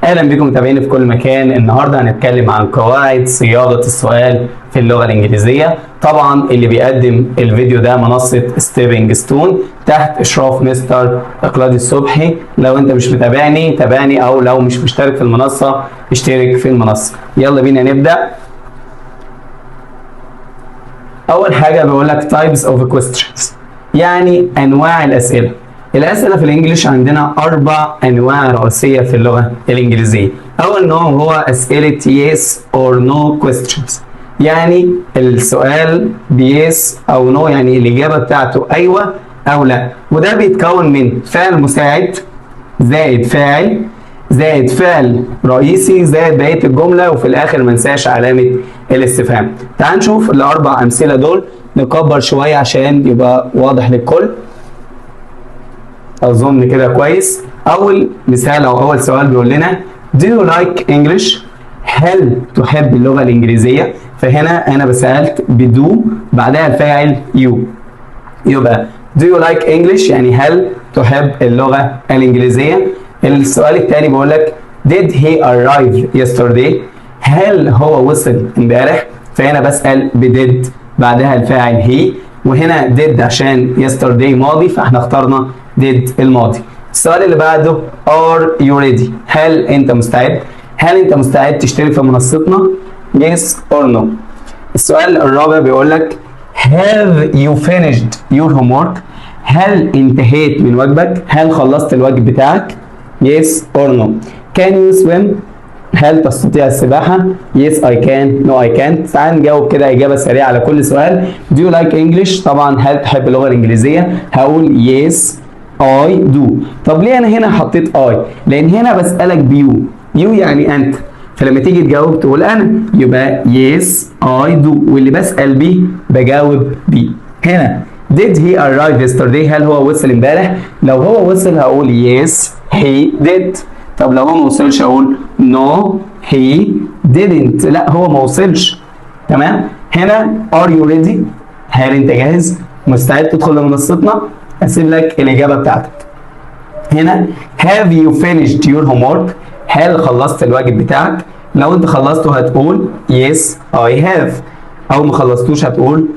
اهلا بكم متابعيني في كل مكان. النهارده هنتكلم عن قواعد صياغه السؤال في اللغه الانجليزيه. طبعا اللي بيقدم الفيديو ده منصه ستيبنج ستون تحت اشراف مستر اقلادي الصبحي. لو انت مش متابعني تابعني، او لو مش مشترك في المنصه اشترك في المنصه. يلا بينا نبدا. اول حاجه بيقول لك types of questions، يعني انواع الاسئله. الأسئلة في الإنجليش عندنا 4 أنواع رئيسية في اللغة الإنجليزية. أول نوع هو أسئلة yes or no questions، يعني السؤال بيس أو نو، يعني الإجابة بتاعته أيوة أو لا، وده بيتكون من فعل مساعد زائد فاعل زائد فعل رئيسي زائد بقية الجملة، وفي الآخر ما ننساش علامة الاستفهام. تعال نشوف ال4 أمثلة دول، نكبر شوية عشان يبقى واضح للكل. اظن كده كويس. اول مثال او اول سؤال بيقول لنا do you like English؟ هل تحب اللغه الانجليزيه؟ فهنا انا بسالت بدو بعدها الفاعل you، يبقى do you like English يعني هل تحب اللغه الانجليزيه. السؤال الثاني بيقول لك did he arrive yesterday؟ هل هو وصل امبارح؟ فهنا بسال بدid بعدها الفاعل he، وهنا did عشان yesterday ماضي فاحنا اخترنا did الماضي. السؤال اللي بعده are you ready؟ هل انت مستعد؟ هل انت مستعد تشترك في منصتنا؟ yes or no. السؤال الرابع بيقول لك have you finished your homework؟ هل انتهيت من واجبك؟ هل خلصت الواجب بتاعك؟ yes or no. can you swim؟ هل تستطيع السباحة؟ yes I can no I can't. تعال نجاوب كده إجابة سريعة على كل سؤال. do you like English؟ طبعا هل تحب اللغة الإنجليزية؟ هقول yes I do. طب ليه أنا هنا حطيت I؟ لأن هنا بسألك بيو، يو يعني أنت، فلما تيجي تجاوب تقول أنا، يبقى yes I do، واللي بسأل بيه بجاوب بيه. هنا did he arrive yesterday؟ هل هو وصل امبارح؟ لو هو وصل هقول yes he did. طب لو هو ما وصلش اقول no he didn't، لا هو ما وصلش. تمام. هنا are you ready؟ هل انت جاهز؟ مستعد تدخل لمنصتنا؟ اسيب لك الاجابه بتاعتك. هنا have you finished your homework؟ هل خلصت الواجب بتاعك؟ لو انت خلصته هتقول yes I have، او ما خلصتوش هتقول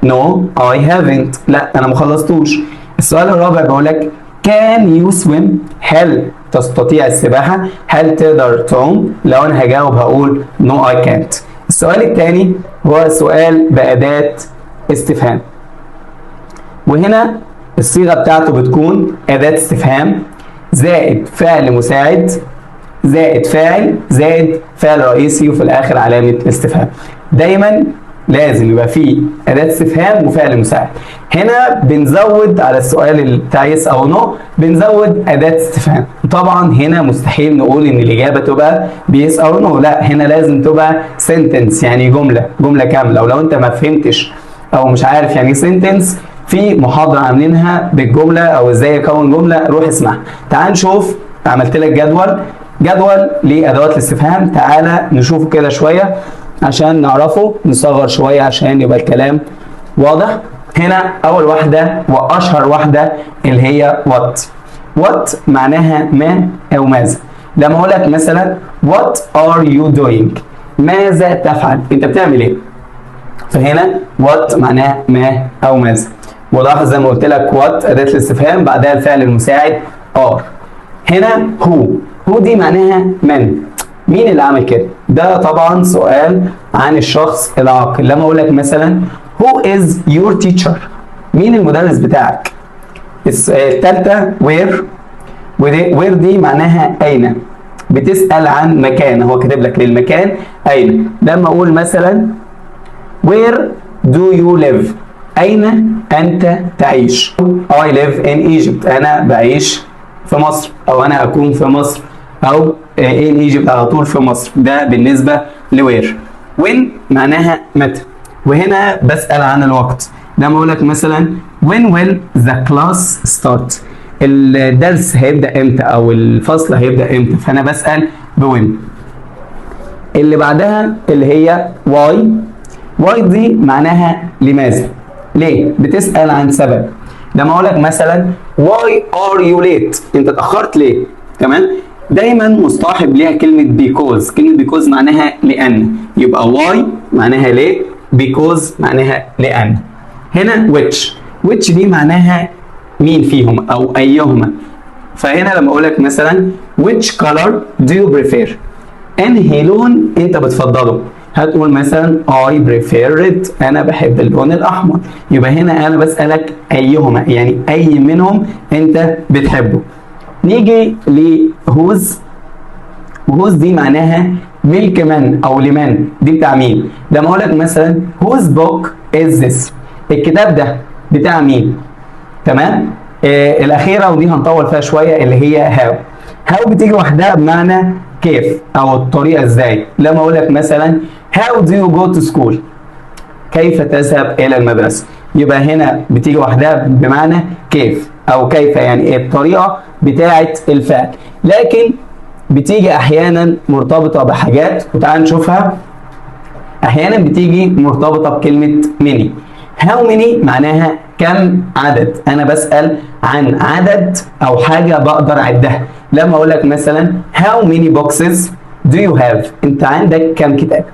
no I haven't، لا انا ما خلصتوش. السؤال الرابع بيقول لك can you swim؟ هل تستطيع السباحة؟ هل تقدر تعوم؟ لو أنا هجاوب هقول no I can't. السؤال الثاني هو سؤال بأداة استفهام، وهنا الصيغة بتاعته بتكون أداة استفهام زائد فعل مساعد زائد فاعل زائد فعل رئيسي، وفي الآخر علامة استفهام. دايما لازم يبقى فيه أداة استفهام وفعل مساعد. هنا بنزود على السؤال بتاع يس أو نو بنزود أداة استفهام. طبعا هنا مستحيل نقول إن الإجابة تبقى بيس أو نو، لا هنا لازم تبقى سنتنس، يعني جملة كاملة. ولو أنت ما فهمتش أو مش عارف يعني سنتنس، في محاضرة عاملينها بالجملة أو إزاي أكون جملة، روح اسمعها. تعال نشوف، عملت لك جدول لأدوات الاستفهام، تعالى نشوفه كده شوية عشان نعرفه، نصغر شوية عشان يبقى الكلام واضح. هنا أول واحدة وأشهر واحدة اللي هي what معناها ما أو ماذا. لما أقول لك مثلا what are you doing؟ ماذا تفعل؟ أنت بتعمل إيه؟ فهنا what معناها ما أو ماذا. ولاحظ زي ما قلت لك what أداة الاستفهام بعدها الفعل المساعد are. هنا who دي معناها من. مين اللي عمل كده؟ ده طبعا سؤال عن الشخص العاقل. لما اقول لك مثلا who is your teacher؟ مين المدرس بتاعك؟ الثالثه where دي معناها اين، بتسأل عن مكان، هو كاتب لك للمكان اين. لما اقول مثلا where do you live؟ اين انت تعيش؟ I live in Egypt، انا بعيش في مصر، او انا اكون في مصر، او in Egypt على طول في مصر. ده بالنسبه لوير. when معناها متى، وهنا بسأل عن الوقت. لما اقول لك مثلا when will the class start؟ الدرس هيبدأ امتى او الفصل هيبدأ امتى، فانا بسأل بوين. اللي بعدها اللي هي why دي معناها لماذا، ليه، بتسأل عن سبب. لما اقول لك مثلا why are you late؟ انت اتأخرت ليه؟ تمام. دايما مصطحب ليها كلمة because. كلمة because معناها لأن، يبقى why معناها ليه، because معناها لأن. هنا which دي معناها مين فيهم أو أيهما. فهنا لما أقول لك مثلا which color do you prefer؟ أنهي لون أنت بتفضله؟ هتقول مثلا I prefer red، أنا بحب اللون الأحمر. يبقى هنا أنا بسألك أيهما، يعني أي منهم أنت بتحبه. نيجي لwhose. whose دي معناها ملك من أو لمن، دي بتاع مين. لما أقول لك مثلا whose book is this؟ الكتاب ده بتاع مين؟ تمام؟ الأخيرة ودي هنطول فيها شوية اللي هي how بتيجي وحدها بمعنى كيف أو الطريقة إزاي. لما أقول لك مثلا how do you go to school؟ كيف تذهب إلى المدرسة؟ يبقى هنا بتيجي وحدها بمعنى كيف أو كيف، يعني الطريقة بتاعة الفعل. لكن بتيجي أحيانا مرتبطة بحاجات، وتعال نشوفها. أحيانا بتيجي مرتبطة بكلمة many. how many معناها كم عدد، أنا بسأل عن عدد أو حاجة بقدر أعدها. لما أقول لك مثلا how many boxes do you have؟ أنت عندك كم كتاب؟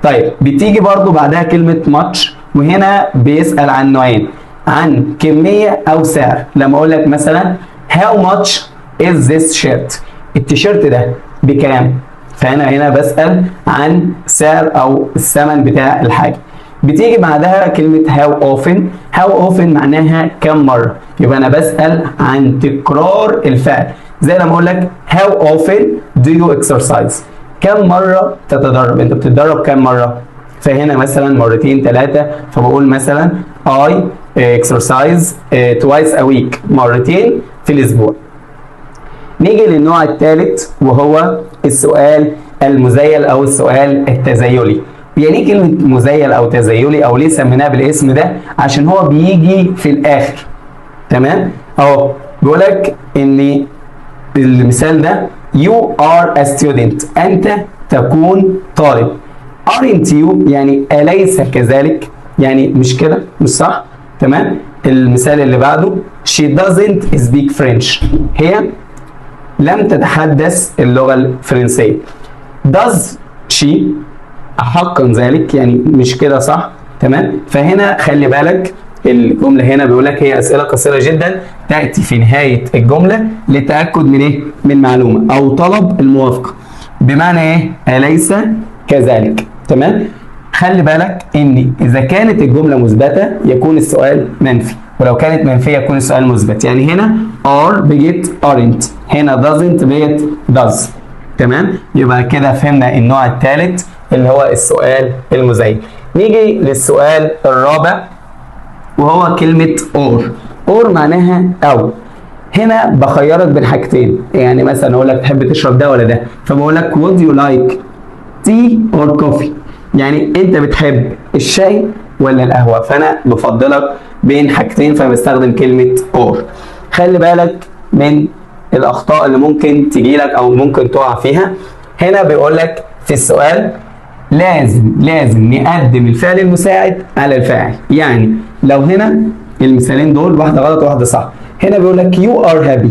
طيب بتيجي برضو بعدها كلمة much، وهنا بيسأل عن نوعين، عن كمية أو سعر. لما أقول لك مثلا how much is this shirt؟ التيشيرت ده بكام؟ فهنا بسأل عن سعر أو الثمن بتاع الحاجة. بتيجي بعدها كلمة how often. how often معناها كم مرة، يبقى أنا بسأل عن تكرار الفعل. زي لما أقول لك how often do you exercise؟ كم مرة تتدرب؟ أنت بتتدرب كم مرة؟ فهنا مثلا مرتين ثلاثة، فبقول مثلا I exercise twice a week، مرتين في الأسبوع. نيجي للنوع الثالث وهو السؤال المزيل أو السؤال التزايلي. يعني ايه كلمة مزيل أو تزايلي أو ليه سميناه بالاسم ده؟ عشان هو بيجي في الآخر. تمام؟ أهو بيقول لك إن المثال ده you are a student، أنت تكون طالب. aren't you يعني أليس كذلك؟ يعني مش كده، مش صح؟ تمام؟ المثال اللي بعده she doesn't speak French، هي لم تتحدث اللغة الفرنسية. does she أحقا ذلك، يعني مش كده صح؟ تمام؟ فهنا خلي بالك الجملة هنا بيقول لك هي أسئلة قصيرة جدا تأتي في نهاية الجملة للتأكد من إيه؟ من معلومة أو طلب الموافقة. بمعنى إيه؟ أليس كذلك؟ تمام؟ خلي بالك إن إذا كانت الجملة مثبتة يكون السؤال منفي، ولو كانت منفية يكون السؤال مثبت. يعني هنا are بجت aren't، هنا doesn't بجت does. تمام؟ يبقى كده فهمنا النوع الثالث اللي هو السؤال المزيل. نيجي للسؤال الرابع وهو كلمة or معناها أو. هنا بخيرك بين حاجتين، يعني مثلا أقول لك تحب تشرب ده ولا ده، فبقول لك would you like tea or coffee؟ يعني أنت بتحب الشاي ولا القهوة؟ فأنا بفضلك بين حاجتين فبستخدم كلمة or. خلي بالك من الأخطاء اللي ممكن تجيلك أو ممكن تقع فيها. هنا بيقول لك في السؤال لازم نقدم الفعل المساعد على الفاعل. يعني لو هنا المثالين دول واحدة غلط وواحدة صح. هنا بيقول لك you are happy.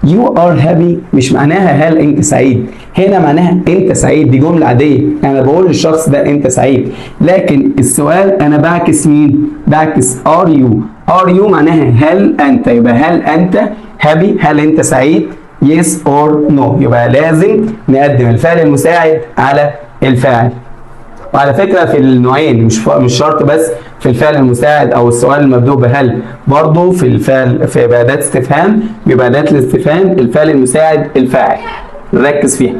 you are happy مش معناها هل انت سعيد، هنا معناها انت سعيد، دي جملة عادية، انا بقول للشخص ده انت سعيد. لكن السؤال انا بعكس مين؟ بعكس are you معناها هل انت، يبقى هل انت happy، هل انت سعيد؟ yes or no. يبقى لازم نقدم الفعل المساعد على الفاعل. وعلى فكرة في النوعين مش شرط بس في الفعل المساعد او السؤال المبدوء بهل، برضه في الفعل في اداة استفهام بيبقى اداة الاستفهام الفعل المساعد الفاعل، نركز فيها.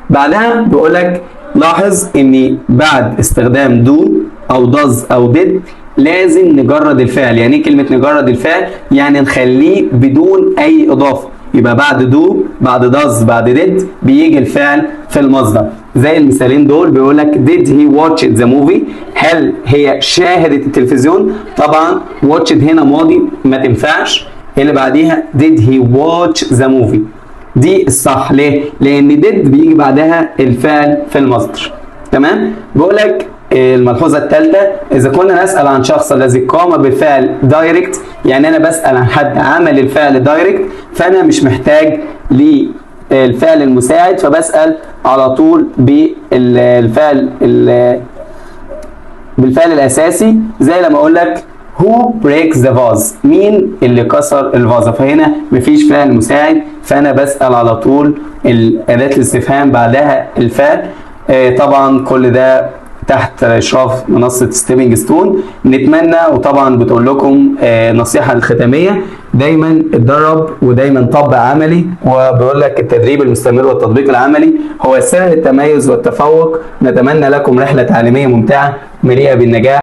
بعدها بيقول لك لاحظ ان بعد استخدام do او does او did لازم نجرد الفعل. يعني ايه كلمة نجرد الفعل؟ يعني نخليه بدون اي اضافة. يبقى بعد do بعد does بعد did بيجي الفعل في المصدر. زي المثالين دول بيقول لك did he watch the movie؟ هل هي شاهدت التلفزيون؟ طبعا watched هنا ماضي ما تنفعش، اللي بعديها did he watch the movie دي الصح. ليه؟ لأن did بيجي بعدها الفعل في المصدر. تمام؟ بيقول لك الملحوظة الثالثة إذا كنا نسأل عن شخص الذي قام بالفعل دايركت، يعني أنا بسأل عن حد عمل الفعل دايركت، فأنا مش محتاج للفعل المساعد فبسأل على طول بالفعل الأساسي، زي لما أقول لك who breaks the vase، مين اللي كسر الفازة، فهنا مفيش فعل مساعد فأنا بسأل على طول أداة الاستفهام بعدها الفعل. طبعا كل ده تحت إشراف منصة ستيبنج ستون. نتمنى، وطبعا بتقول لكم نصيحة الختامية، دايما اتدرب ودايما طبق عملي، وبيقول لك التدريب المستمر والتطبيق العملي هو سر التميز والتفوق. نتمنى لكم رحلة تعليمية ممتعة مليئة بالنجاح.